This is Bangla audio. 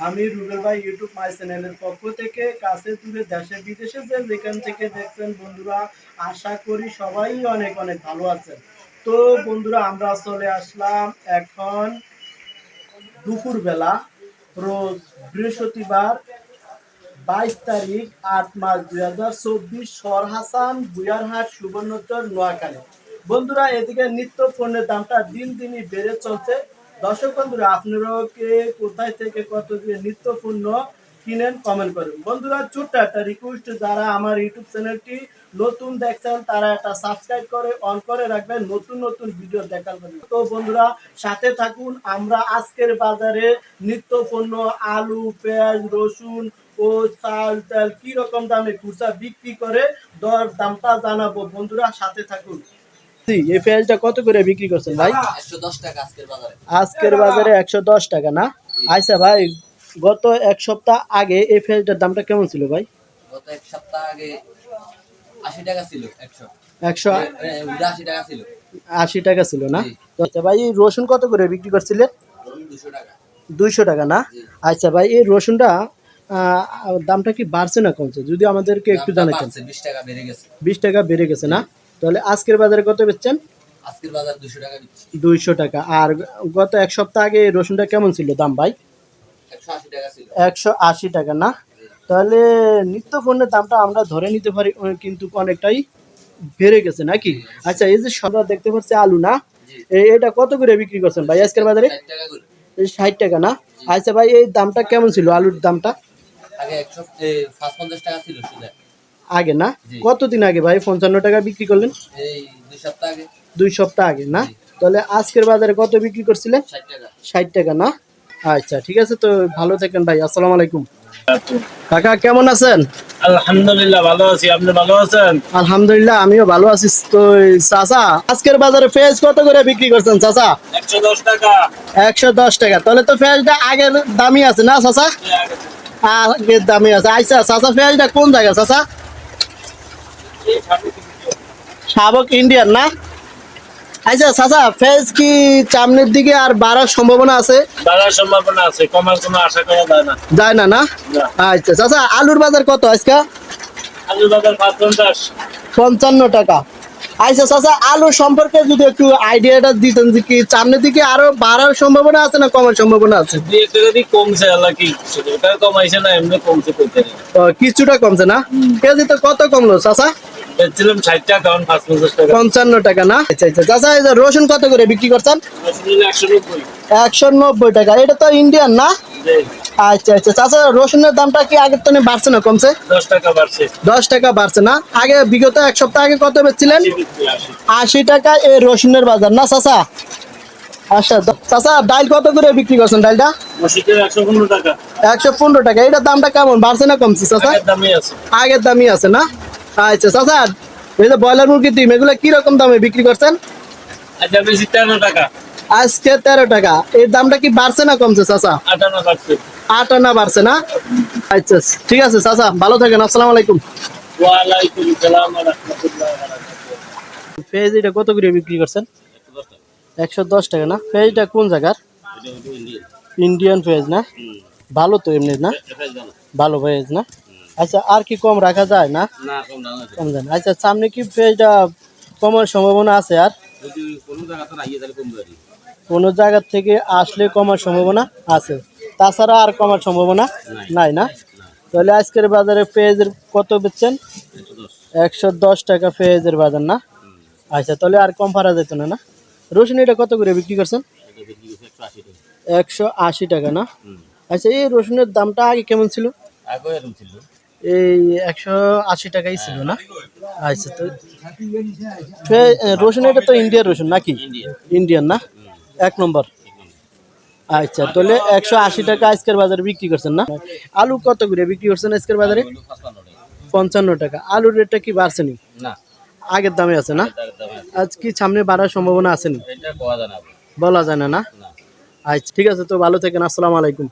আমি রুবেল ভাই ইউটিউব মাই চ্যানেলের পক্ষ থেকে কাছে দূরে দেশে বিদেশে যে যেখান থেকে দেখবেন বন্ধুরা, আশা করি সবাই অনেক অনেক ভালো আছেন। তো বন্ধুরা, আমরা চলে আসলাম এখন দুপুরবেলা, রোজ বৃহস্পতিবার, 22 তারিখ 8 মাস 2024, সরহাসান বুয়ারহাট সুবর্ণচর নোয়াখালী। বন্ধুরা, এদিকে নিত্য পণ্যের দামটা দিন দিনই বেড়ে চলছে। দর্শক বন্ধুরা, আপনারাও কে কোথায় থেকে কত দিয়ে নিত্য পণ্য কিনেন কমেন্ট করুন। বন্ধুরা, ছোট্ট একটা রিকোয়েস্ট, যারা আমার ইউটিউব চ্যানেলটি নতুন দেখছেন তারা একটা সাবস্ক্রাইব করে অন করে রাখবেন নতুন নতুন ভিডিও দেখার জন্য। তো বন্ধুরা, সাথে থাকুন। আমরা আজকের বাজারে নিত্য পণ্য আলু, পেঁয়াজ, রসুন ও চাল তেল কি রকম দামে খুচরা বিক্রি করে দর দামটা জানাবো। বন্ধুরা, সাথে থাকুন। এই পেঁয়াজটা কত করে বিক্রি করছেন ভাই? 110 টাকা আজকের বাজারে। আজকের বাজারে 110 টাকা না? আচ্ছা ভাই, গত এক সপ্তাহ আগে এই পেঁয়াজটার দামটা কেমন ছিল ভাই? গত এক সপ্তাহ আগে 80 টাকা ছিল। 180 টাকা ছিল। 80 টাকা ছিল না? আচ্ছা ভাই, এই রসুন কত করে বিক্রি করছিলেন? 200 টাকা। 200 টাকা না? আচ্ছা ভাই, এই রসুনটা দামটা কি বাড়ছে না কমছে, যদি আমাদেরকে একটু জানাতেন। 20 টাকা বেড়ে গেছে। 20 টাকা বেড়ে গেছে না? তাহলে আজকের বাজারে কত বেচছেন? আজকের বাজার 200 টাকা বিক্রি। 200 টাকা। আর গত এক সপ্তাহ আগে এই রসুনটা কেমন ছিল দাম ভাই? 180 টাকা ছিল। 180 টাকা না? তাহলে নিত্য পণ্যের দামটা আমরা ধরে নিতে পারি কিন্তু অনেকটাই বেড়ে গেছে নাকি? আচ্ছা, এই যে সদা দেখতে পাচ্ছি আলু না, এটা কত করে বিক্রি করছেন ভাই আজকের বাজারে? 60 টাকা করে। 60 টাকা না? আচ্ছা ভাই, এই দামটা কেমন ছিল আলুর দামটা? আগে 150 টাকা ছিল সুদে। আগে না? কতদিন আগে ভাই 55 টাকা বিক্রি করলেন? এই 2 সপ্তাহ আগে। 2 সপ্তাহ আগে না? তাহলে আজকের বাজারে কত বিক্রি করছিলেন? 60 টাকা। 60 টাকা না? আচ্ছা, ঠিক আছে, তো ভালো থাকেন ভাই। আসসালামু আলাইকুম। কাকা কেমন আছেন? আলহামদুলিল্লাহ ভালো আছি, আপনি ভালো আছেন? আলহামদুলিল্লাহ, আমিও ভালো আছি। তো চাচা, আজকের বাজারে পেঁয়াজ কত করে বিক্রি করছেন চাচা? 110 টাকা। 110 টাকা। তাহলে তো পেঁয়াজটা আগের দামই আছে না চাচা? আগের দামই আছে। আচ্ছা চাচা, পেঁয়াজটা কোন জায়গা চাচা? সাবক ইন্ডিয়ান না? আচ্ছা চাচা, পেঁয়াজ কি সামনের দিকে আর বাড়ার সম্ভাবনা আছে? বাড়ার সম্ভাবনা আছে, কমার কোনো আশা করা যায় না। যায় না না? আচ্ছা চাচা, আলুর বাজার কত আজকে? আলুর বাজার 55। 55 টাকা। আচ্ছা চাচা, আলু সম্পর্কে যদি একটু আইডিয়াটা দিতেন যে কি সামনের দিকে আরো বাড়ার সম্ভাবনা আছে না কমার সম্ভাবনা আছে? দুই একটা যদি কমছে, আল্লাহ কি ওটা কমাইছে না, এমনি কমছে কইতে নেই। কিছুটা কমছে না? কেজি তো কত কমলো চাচা? বেচছিলাম 60 টাকা, এখন 55 টাকা। 55 টাকা না? আচ্ছা আচ্ছা চাচা, এই যে রসুন কত করে বিক্রি করছেন? 190। 190 টাকা। এটা তো ইন্ডিয়ান না? আচ্ছা আচ্ছা চাচা, রসুনের দামটা কি আগের থেকে বাড়ছে না কমছে? 10 টাকা বাড়ছে। 10 টাকা বাড়ছে না? আগে বিগত এক সপ্তাহ আগে কত বেচছিলেন? 80 টাকা এই রসুনের বাজার না চাচা? আচ্ছা চাচা, ডাল কত করে বিক্রি করছেন ডালটা? 115 টাকা। 115 টাকা। এটার দামটা কেমন, বাড়ছে না কমছে চাচা? দামই আছে। আগের দামই আছে না? আচ্ছা চাচা, এই যে ব্রয়লার মুরগির ডিম, এগুলো কি রকম দামে বিক্রি করছেন? আচ্ছা, বেশি 13 টাকা। আজকে 13 টাকা। এর দামটা কি বাড়ছে না কমছে চাচা? 58 বাড়ছে। 58 বাড়ছে না? আচ্ছা ঠিক আছে চাচা, ভালো থাকেন। আসসালামু আলাইকুম। ওয়ালাইকুম আসসালাম ওয়া রাহমাতুল্লাহি ওয়া বারাকাতুহু। পেঁয়াজ এটা কত করে বিক্রি করছেন? 110 টাকা না? পেঁয়াজটা কোন জায়গার? ইন্ডিয়ান পেঁয়াজ না? ভালো তো এমনি না? ভালো পেঁয়াজ না? আচ্ছা, আর কি কম রাখা যায় না? না, কম দাম আছে। কম যায় না? আচ্ছা, সামনে কি পেঁয়াজটা কমার সম্ভাবনা আছে? আর যদি কোনো জায়গাতে রাইয়ে তাহলে কম যাবে। কোনো জায়গা থেকে আসলে কমার সম্ভাবনা আছে, তাছাড়া আর কমার সম্ভাবনা নাই না? তাহলে আজকের বাজারে পেঁয়াজের কত বেচছেন? 110 টাকা পেঁয়াজের বাজার না? আচ্ছা, তাহলে আর কম পারা যেত না? না, রসুন এটা কত করে বিক্রি করছেন? 180 টাকা না? আচ্ছা, এই রসুনের দামটা আগে কেমন ছিল? আগে এরকম ছিল, এই 180 টাকাই ছিল না? আচ্ছা, তো রসুন এটা তো ইন্ডিয়ার রসুন নাকি? ইন্ডিয়ান না? 1 নম্বর। আচ্ছা, তাহলে 180 টাকা আজকের বাজারে বিক্রি করছেন না? আলু কত করে বিক্রি করছেন আজকের বাজারে? 55 টাকা। আলুর রেটটা কি বাড়ছে নি? না, আগের দামে আছে না? আজ কি সামনে বাড়ার সম্ভাবনা আছে নি? এটা কোয়া জানা বলা যায় না? না? আচ্ছা, ঠিক আছে, তো ভালো থাকেন। আসসালামু আলাইকুম।